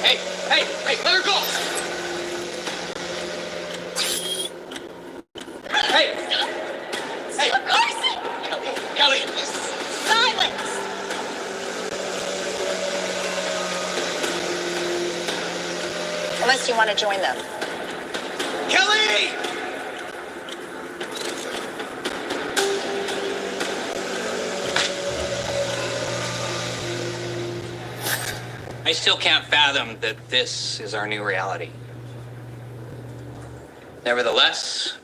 Hey, hey, hey, let her go! Hey! Hey! Carson! Kelly! Silence! Unless you want to join them. Kelly! I still can't fathom that this is our new reality. Nevertheless,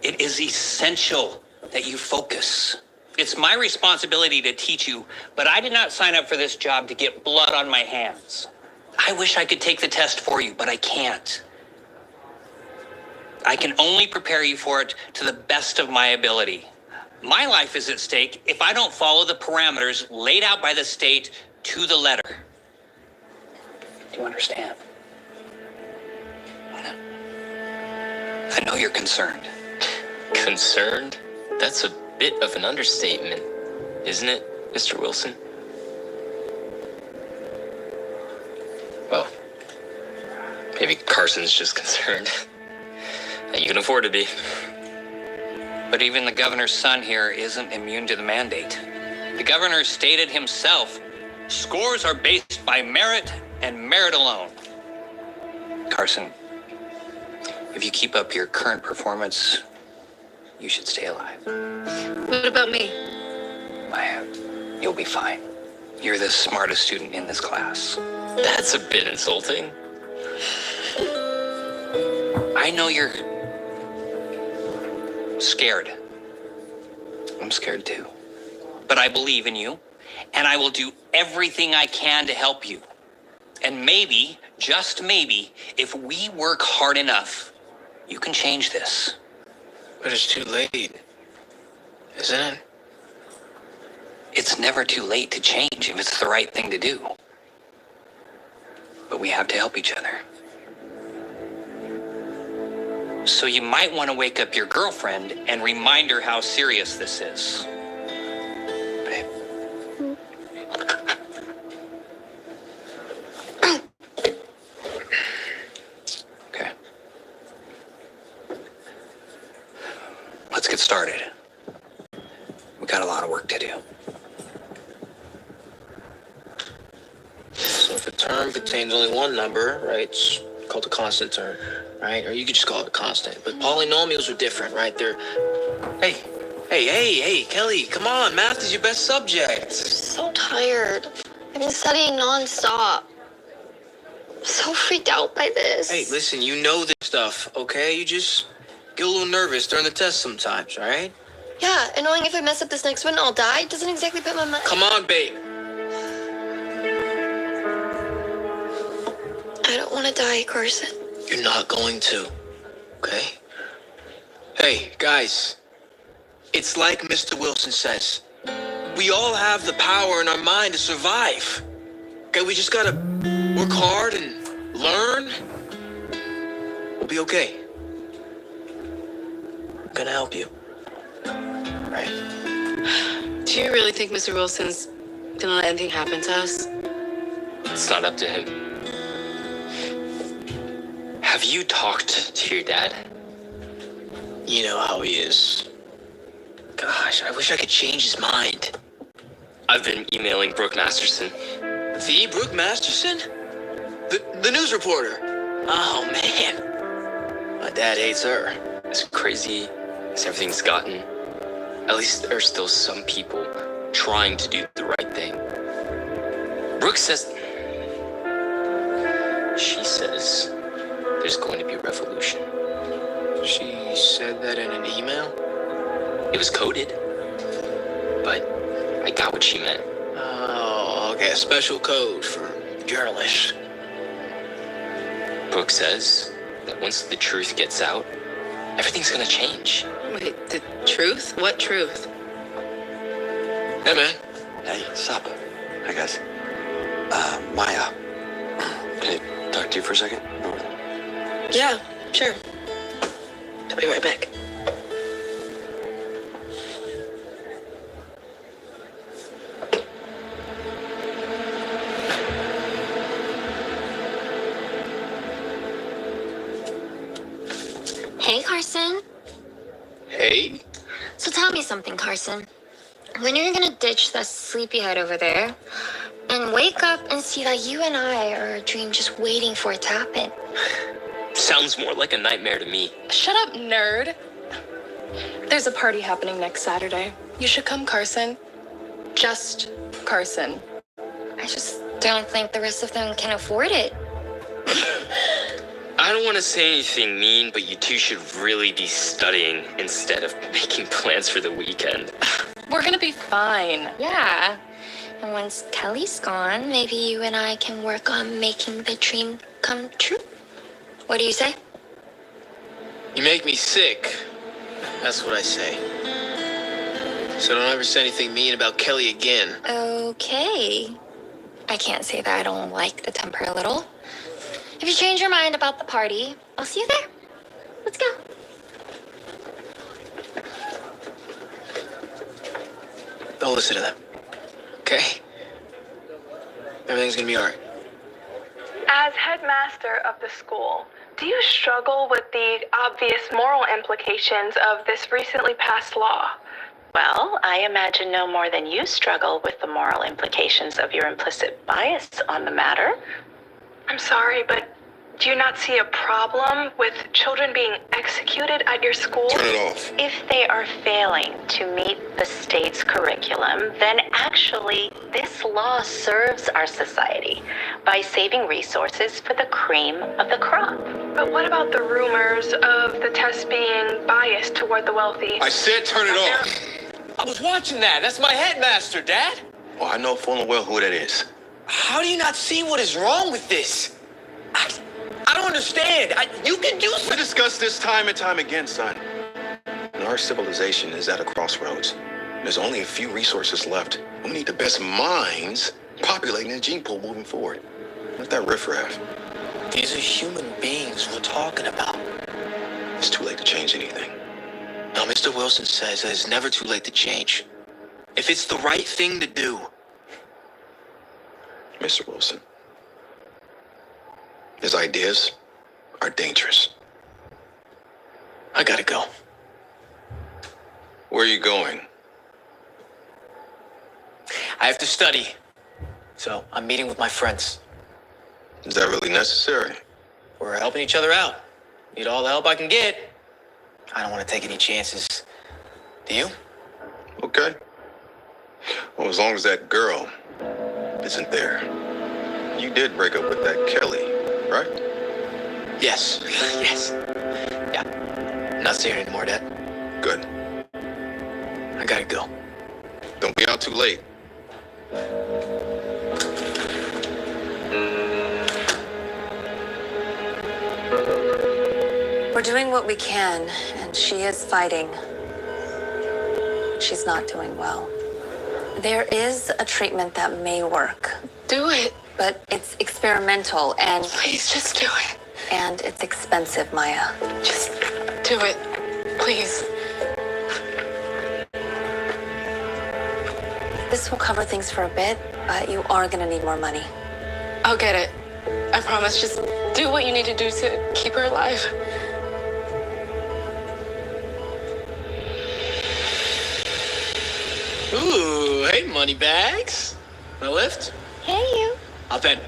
it is essential that you focus. It's my responsibility to teach you, but I did not sign up for this job to get blood on my hands. I wish I could take the test for you, but I can't. I can only prepare you for it to the best of my ability. My life is at stake if I don't follow the parameters laid out by the state to the letter. Do you understand? I know you're concerned. Concerned? That's a bit of an understatement, isn't it, Mr. Wilson? Well, maybe Carson's just concerned. You can afford to be. But even the governor's son here isn't immune to the mandate. The governor stated himself, scores are based by merit and merit alone. Carson, if you keep up your current performance, you should stay alive. What about me? Maya, you'll be fine. You're the smartest student in this class. That's a bit insulting. I know you're scared. I'm scared too. But I believe in you, and I will do everything I can to help you. And maybe, just maybe, if we work hard enough, you can change this. But it's too late, isn't it? It's never too late to change if it's the right thing to do. But we have to help each other. So you might want to wake up your girlfriend and remind her how serious this is. Babe. Okay. Let's get started. We got a lot of work to do. So if a term contains only one number, right, it's called a constant term, right? Or you could just call it a constant. But polynomials are different, right? They're... Hey, Kelly, come on. Math is your best subject. So tired. I've been studying nonstop. I'm so freaked out by this. Hey, listen, you know this stuff, okay? You just get a little nervous during the test sometimes, all right? Yeah, and knowing if I mess up this next one, I'll die doesn't exactly put my mind... Come on, babe. I don't want to die, Carson. You're not going to, okay? Hey, guys, it's like Mr. Wilson says. We all have the power in our mind to survive. Okay, we just gotta work hard and learn. We'll be okay. I'm gonna help you. Right? Do you really think Mr. Wilson's gonna let anything happen to us? It's not up to him. Have you talked to your dad? You know how he is. Gosh, I wish I could change his mind. I've been emailing Brooke Masterson. The Brooke Masterson? The news reporter? Oh, man. My dad hates her. As crazy as everything's gotten, at least there are still some people trying to do the right thing. Brooke says... She says there's going to be a revolution. She said that in an email? It was coded, but I got what she meant. Oh, okay, a special code for journalists. Brooke says that once the truth gets out, everything's gonna change. Wait, the truth? What truth? Hey, man. Hey, sup? Hi, guys. Maya. Can I talk to you for a second? Yeah, sure. I'll be right back. Okay. So tell me something, Carson. When you're gonna ditch that sleepyhead over there and wake up and see that you and I are a dream just waiting for it to happen? Sounds more like a nightmare to me. Shut up, nerd. There's a party happening next Saturday. You should come, Carson. Just Carson. I just don't think the rest of them can afford it. I don't want to say anything mean, but you two should really be studying instead of making plans for the weekend. We're gonna be fine. Yeah. And once Kelly's gone, maybe you and I can work on making the dream come true. What do you say? You make me sick. That's what I say. So don't ever say anything mean about Kelly again. Okay. I can't say that I don't like the temper a little. If you change your mind about the party, I'll see you there. Let's go. Don't listen to them. Okay? Everything's gonna be alright. As headmaster of the school, do you struggle with the obvious moral implications of this recently passed law? Well, I imagine no more than you struggle with the moral implications of your implicit bias on the matter. I'm sorry, but do you not see a problem with children being executed at your school? Turn it off. If they are failing to meet the state's curriculum, then actually this law serves our society by saving resources for the cream of the crop. But what about the rumors of the test being biased toward the wealthy? I said turn it off. I was watching that. That's my headmaster, Dad. Well, I know full and well who that is. How do you not see what is wrong with this? I don't understand. You can do We something. discussed this time and time again, son. And our civilization is at a crossroads. There's only a few resources left. We need the best minds populating the gene pool moving forward. Not that riffraff. These are human beings we're talking about. It's too late to change anything. Now, Mr. Wilson says that it's never too late to change. If it's the right thing to do. Mr. Wilson, his ideas are dangerous. I gotta go. Where are you going? I have to study. So I'm meeting with my friends. Is that really necessary? We're helping each other out. Need all the help I can get. I don't want to take any chances. Do you? Okay. Well, as long as that girl isn't there. You did break up with that Kelly, right? Yes. Yes. Yeah. Not seeing her anymore, Dad. Good. I gotta go. Don't be out too late. We're doing what we can, and she is fighting. She's not doing well. There is a treatment that may work, Do it. but it's experimental and Please just do it. it's expensive, Maya. Just do it. Please. This will cover things for a bit, but you are gonna need more money. I'll get it. I promise. Just do what you need to do to keep her alive. Ooh, hey, money bags. Want a lift? Hey, you. Hop in.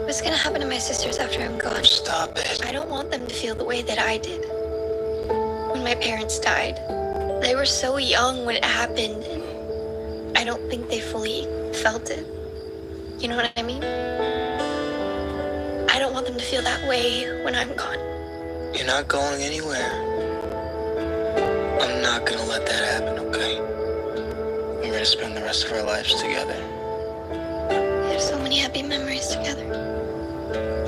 What's gonna happen to my sisters after I'm gone? Stop it. I don't want them to feel the way that I did when my parents died. They were so young when it happened, and I don't think they fully felt it. You know what I mean? I don't want them to feel that way when I'm gone. You're not going anywhere. I'm not gonna let that happen, okay? We're gonna spend the rest of our lives together. We have so many happy memories together,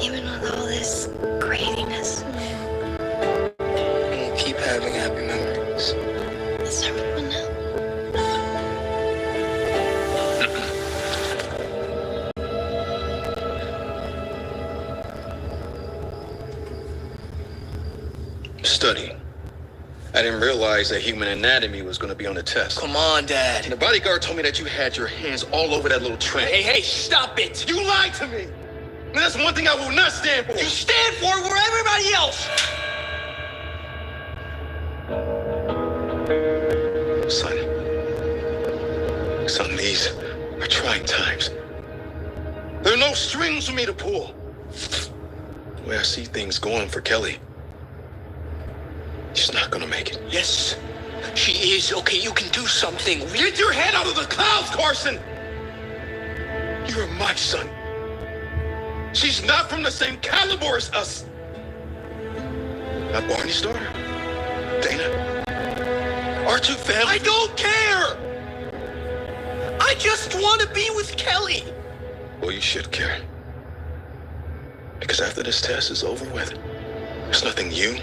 even with all this craziness. We'll keep having happy memories. Let's start with one now. Study. I didn't realize that human anatomy was going to be on the test. Come on, Dad. And the bodyguard told me that you had your hands all over that little tramp. Hey, stop it! You lied to me! And that's one thing I will not stand for. You stand for it where everybody else. Son, these are trying times. There are no strings for me to pull. The way I see things going for Kelly, she's not gonna make it. Yes, she is. Okay, you can do something. Get your head out of the clouds, Carson! You're my son. She's not from the same caliber as us. Not Barney's daughter, Dana. Our two families. I don't care. I just want to be with Kelly. Well, you should care. Because after this test is over with, there's nothing you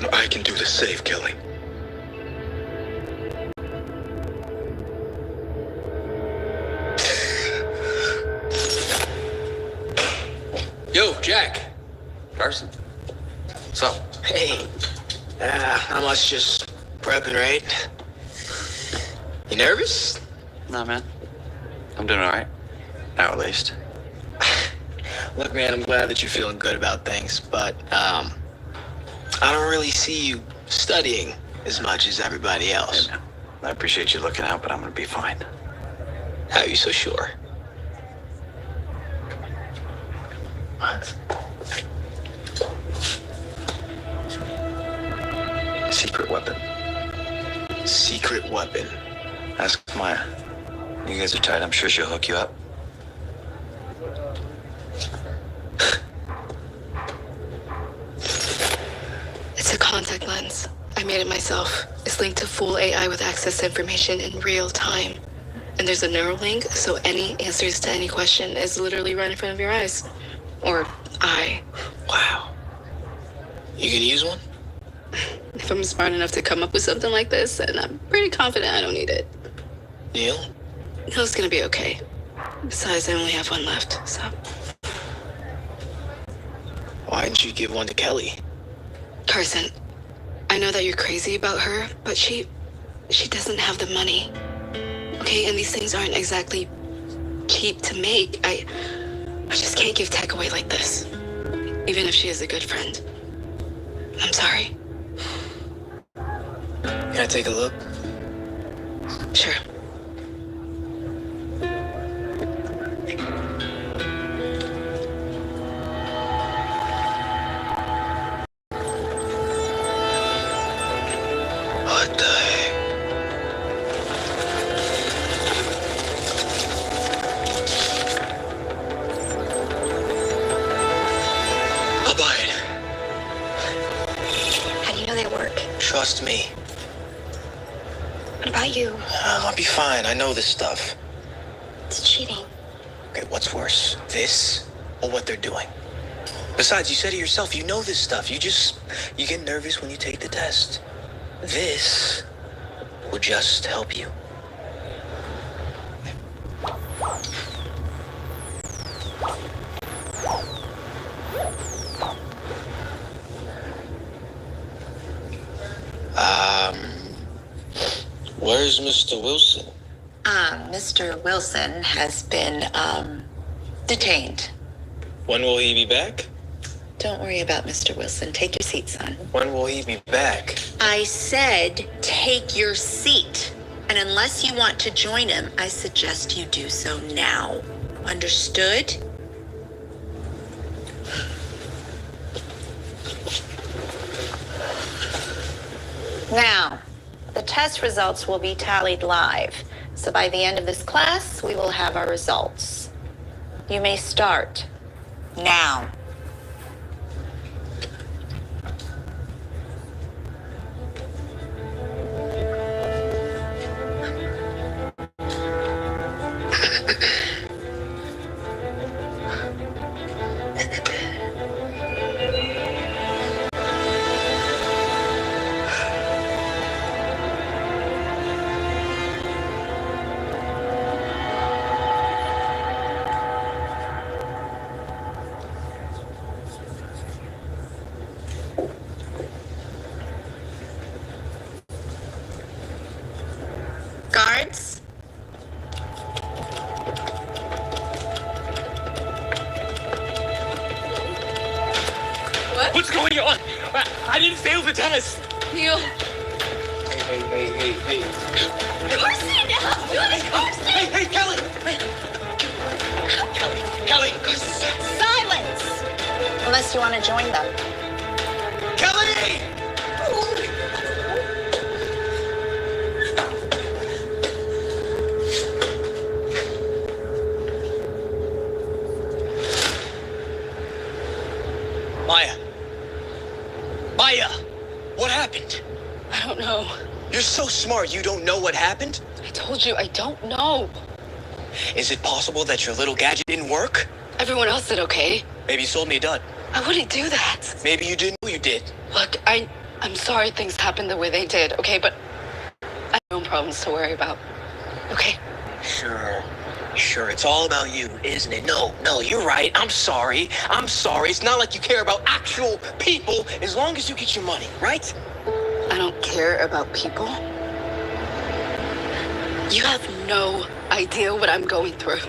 nor I can do to save Kelly. Yo, Jack. Carson. So, Hey. I must just prepping, right? You nervous? no, man. I'm doing all right. Now, at least. Look, man, I'm glad that you're feeling good about things, but I don't really see you studying as much as everybody else. Yeah, I appreciate you looking out, but I'm gonna be fine. How are you so sure? What? Secret weapon. Secret weapon. Ask Maya. You guys are tight. I'm sure she'll hook you up. It's a contact lens. I made it myself. It's linked to full AI with access to information in real time. And there's a neural link, so any answers to any question is literally right in front of your eyes. Or eye. Wow. You gonna use one? If I'm smart enough to come up with something like this, then I'm pretty confident I don't need it. Deal? No, it's gonna be okay. Besides, I only have one left, so. Why didn't you give one to Kelly? Carson, I know that you're crazy about her, but she doesn't have the money. Okay, and these things aren't exactly cheap to make. I just can't give tech away like this. Even if she is a good friend. I'm sorry. Can I take a look? Sure. What the heck? I'll buy it. How do you know they work? Trust me. What about you? I'll be fine. I know this stuff. It's cheating. Okay, what's worse? This or what they're doing? Besides, you said it yourself, you know this stuff. You get nervous when you take the test. This will just help you. Where's Mr. Wilson? Mr. Wilson has been, detained. When will he be back? Don't worry about Mr. Wilson. Take your seat, son. When will he be back? I said take your seat. And unless you want to join him, I suggest you do so now. Understood? Now, the test results will be tallied live. So by the end of this class, we will have our results. You may start now. What's going on? I didn't fail the test. Neil. Hey. Corsini, no! Do it, Corsini! Hey, Kelly! Kelly! Silence! Unless you want to join them. Kelly! Maya, what happened? I don't know. You're so smart, you don't know what happened? I told you, I don't know. Is it possible that your little gadget didn't work? Everyone else did okay. Maybe you sold me a dud. I wouldn't do that. Maybe you didn't know you did. Look, I'm sorry things happened the way they did, okay? But I have my own problems to worry about. Okay? Sure, it's all about you, isn't it? No, you're right. I'm sorry. It's not like you care about actual people as long as you get your money, right? I don't care about people. You have no idea what I'm going through.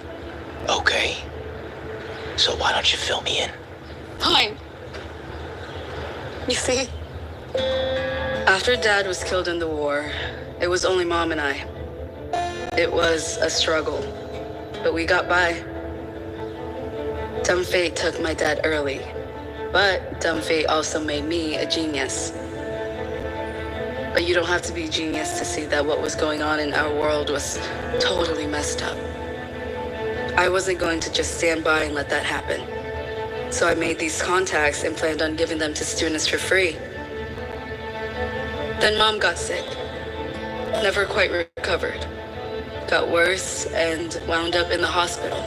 Okay. So why don't you fill me in? Fine. You see, after Dad was killed in the war, it was only Mom and I. It was a struggle, but we got by. Dumb fate took my dad early, but dumb fate also made me a genius. But you don't have to be a genius to see that what was going on in our world was totally messed up. I wasn't going to just stand by and let that happen. So I made these contacts and planned on giving them to students for free. Then Mom got sick, never quite recovered. Got worse and wound up in the hospital.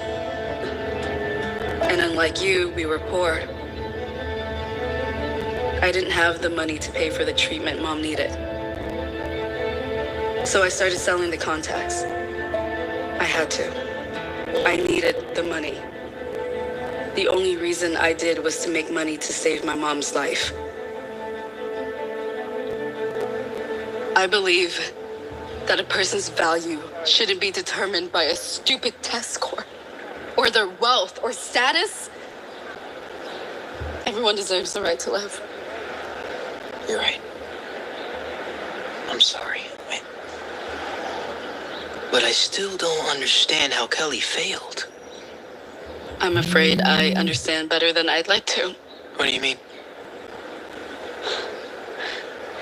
And unlike you, we were poor. I didn't have the money to pay for the treatment Mom needed. So I started selling the contacts. I had to. I needed the money. The only reason I did was to make money to save my mom's life. I believe that a person's value shouldn't be determined by a stupid test score or their wealth or status. Everyone deserves the right to live. You're right. I'm sorry. But I still don't understand how Kelly failed. I'm afraid I understand better than I'd like to. What do you mean?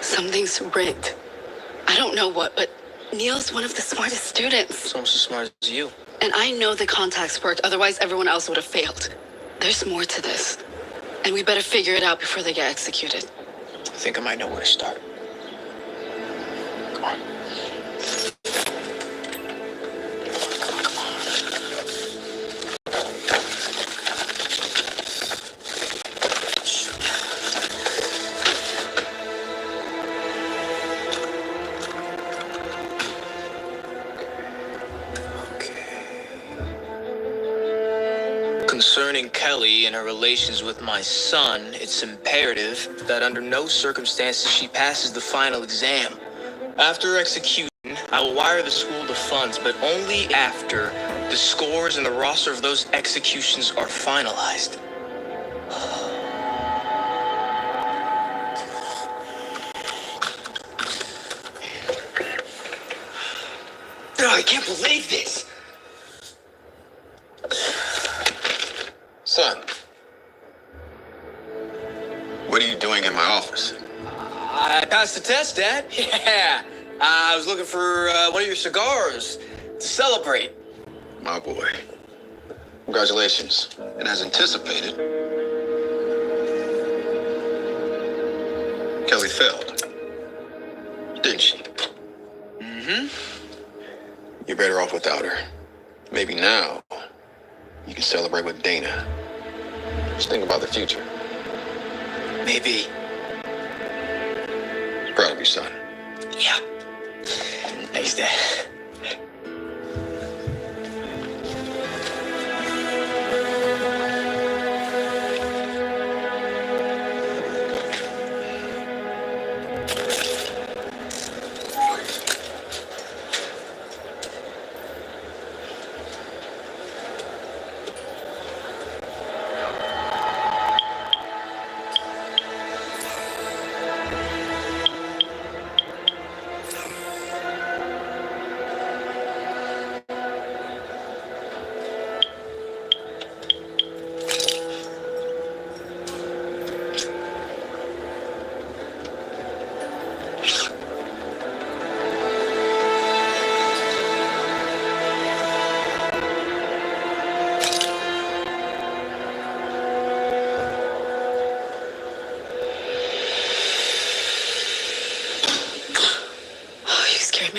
Something's rigged. I don't know what, but Neil's one of the smartest students. So almost as smart as you. And I know the contacts worked, otherwise everyone else would have failed. There's more to this. And we better figure it out before they get executed. I think I might know where to start. Come on. Concerning Kelly and her relations with my son, it's imperative that under no circumstances she passes the final exam. After execution, I will wire the school the funds, but only after the scores and the roster of those executions are finalized. I can't believe this! Son, what are you doing in my office? I passed the test, Dad. Yeah. I was looking for one of your cigars to celebrate. My boy. Congratulations. And as anticipated, Kelly failed. Didn't she? Mm-hmm. You're better off without her. Maybe now you can celebrate with Dana. Just think about the future. Maybe. Proud of you, son. Yeah. Thanks, Dad.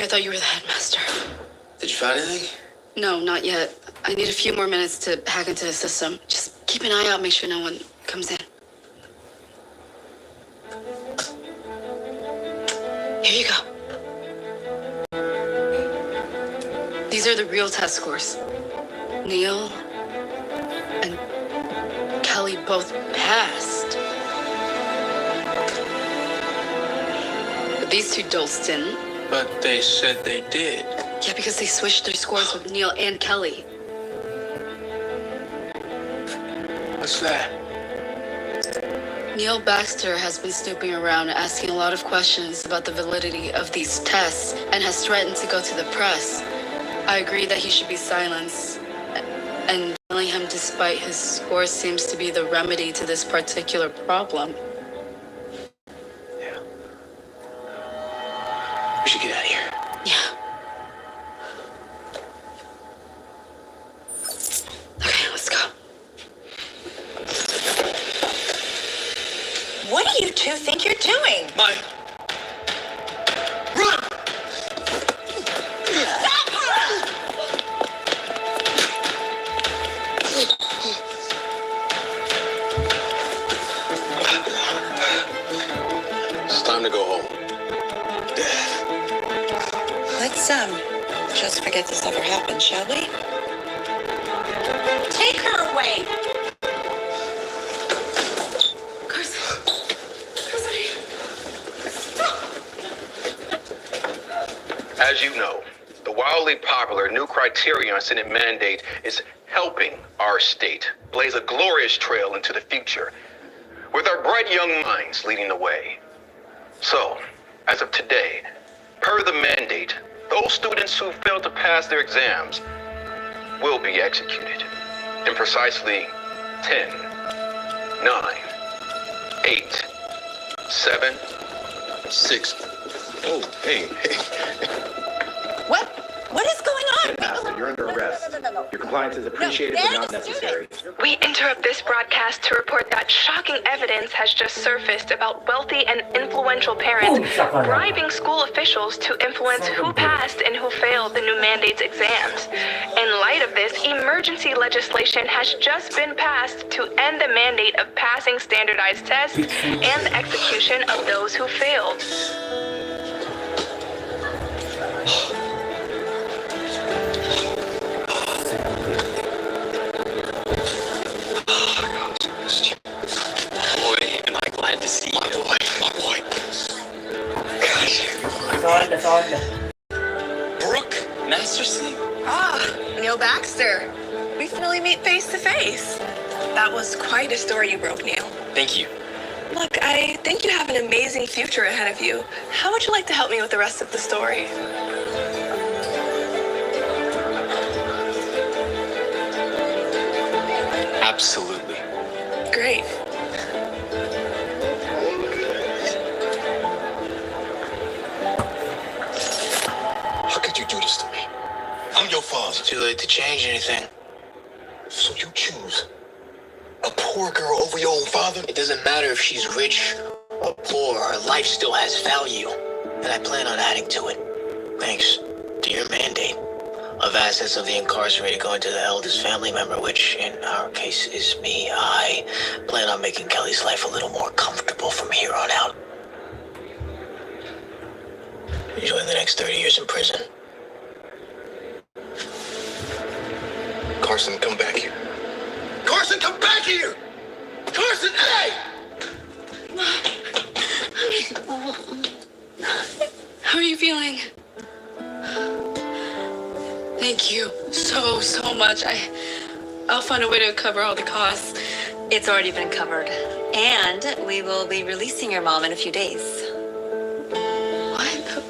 I thought you were the headmaster. Did you find anything? No, not yet. I need a few more minutes to hack into the system. Just keep an eye out, make sure no one comes in. Here you go. These are the real test scores. Neil and Kelly both passed. But these two dolts didn't. But they said they did. Yeah, because they switched their scores with Neil and Kelly. What's that? Neil Baxter has been snooping around, asking a lot of questions about the validity of these tests, and has threatened to go to the press. I agree that he should be silenced, and killing him despite his score seems to be the remedy to this particular problem. Yeah. We should get out of here. Yeah. Okay, let's go. What do you two think you're doing? Run! It's time to go home. Let's just forget this ever happened, shall we? Take her away! As you know, the wildly popular new Criterion Senate mandate is helping our state blaze a glorious trail into the future, with our bright young minds leading the way. So, as of today, per the mandate, those students who fail to pass their exams will be executed in precisely 10, 9, 8, 7, 6. Oh, hey. What is going on? Master, you're under arrest. Your compliance is appreciated but not necessary. We interrupt this broadcast to report that shocking evidence has just surfaced about wealthy and influential parents bribing school officials to influence who passed and who failed the new mandate's exams. In light of this, emergency legislation has just been passed to end the mandate of passing standardized tests and the execution of those who failed. Boy, am I glad to see you. My boy. Brooke Masterson? Neil Baxter. We finally meet face to face. That was quite a story you broke, Neil. Thank you. Look, I think you have an amazing future ahead of you. How would you like to help me with the rest of the story? Absolutely. Great. How could you do this to me? I'm your father. Too late to change anything. So you choose a poor girl over your own father? It doesn't matter if she's rich or poor, her life still has value. And I plan on adding to it. Thanks to your mandate of assets of the incarcerated going to the eldest family member, which in our case is me. I plan on making Kelly's life a little more comfortable from here on out. Enjoy the next 30 years in prison. Carson, come back here. Carson, come back here! Carson, hey! How are you feeling? Thank you so much. I'll find a way to cover all the costs. It's already been covered. And we will be releasing your mom in a few days. What?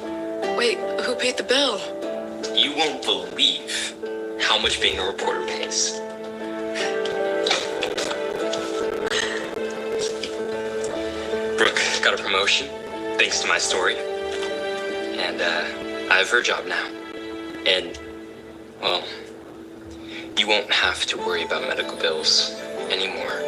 Wait, who paid the bill? You won't believe how much being a reporter pays. Brooke got a promotion, thanks to my story. And I have her job now. And, well, you won't have to worry about medical bills anymore.